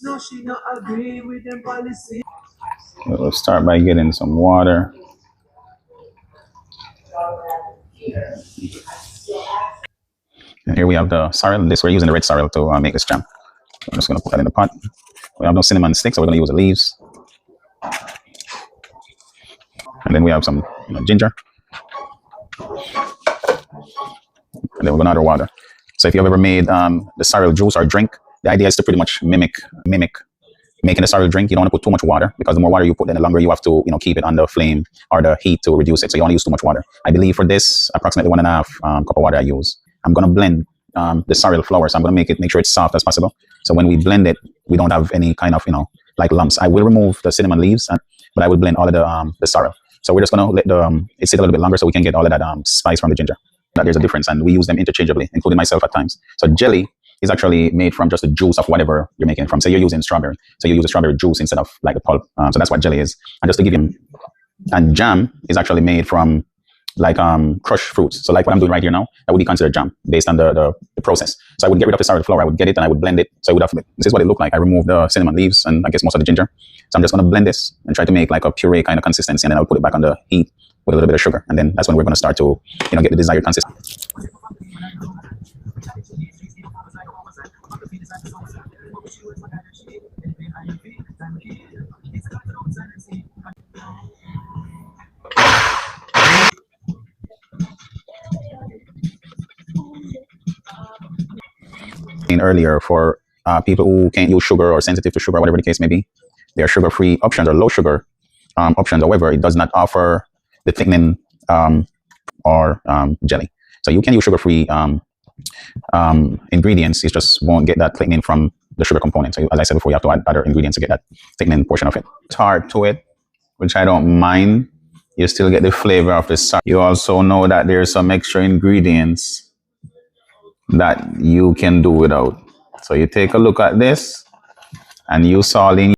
No, she not agree with them policy. We'll start by getting some water. And here we have the sorrel. This we're using the red sorrel to make this jam. So I'm just gonna put that in the pot. We have no cinnamon sticks, so we're gonna use the leaves. And then we have some ginger. And then we're gonna add our water. So if you've ever made the sorrel juice or drink, the idea is to pretty much mimic making a sorrel drink. You don't want to put too much water because the more water you put, then the longer you have to keep it on the flame or the heat to reduce it. So you don't use too much water. I believe for this, approximately 1.5 cup of water I use. I'm gonna blend the sorrel flour, so I'm gonna make sure it's soft as possible. So when we blend it, we don't have any kind of like lumps. I will remove the cinnamon leaves, but I will blend all of the sorrel. So we're just gonna let it sit a little bit longer so we can get all of that spice from the ginger. That there's a difference, and we use them interchangeably, including myself at times. So jelly is actually made from just the juice of whatever you're making it from. So you're using strawberry, so you use the strawberry juice instead of like the pulp. So that's what jelly is. And just to give you, and jam is actually made from like crushed fruits. So like what I'm doing right here now, that would be considered jam based on the process. So I would get rid of the sorrel flour, I would get it and I would blend it. So I would have, this is what it looked like. I removed the cinnamon leaves and I guess most of the ginger. So I'm just going to blend this and try to make like a puree kind of consistency, and then I'll put it back on the heat with a little bit of sugar, and then that's when we're going to start to get the desired consistency. Earlier for people who can't use sugar or sensitive to sugar, whatever the case may be, there are sugar-free options or low sugar options. However, it does not offer the thickening or jelly. So you can use sugar-free ingredients. It just won't get that thickening from the sugar component. So as I said before, you have to add other ingredients to get that thickening portion of it. Tart to it, which I don't mind. You still get the flavor of the syrup. You also know that there's some extra ingredients that you can do without. So you take a look at this and you saw in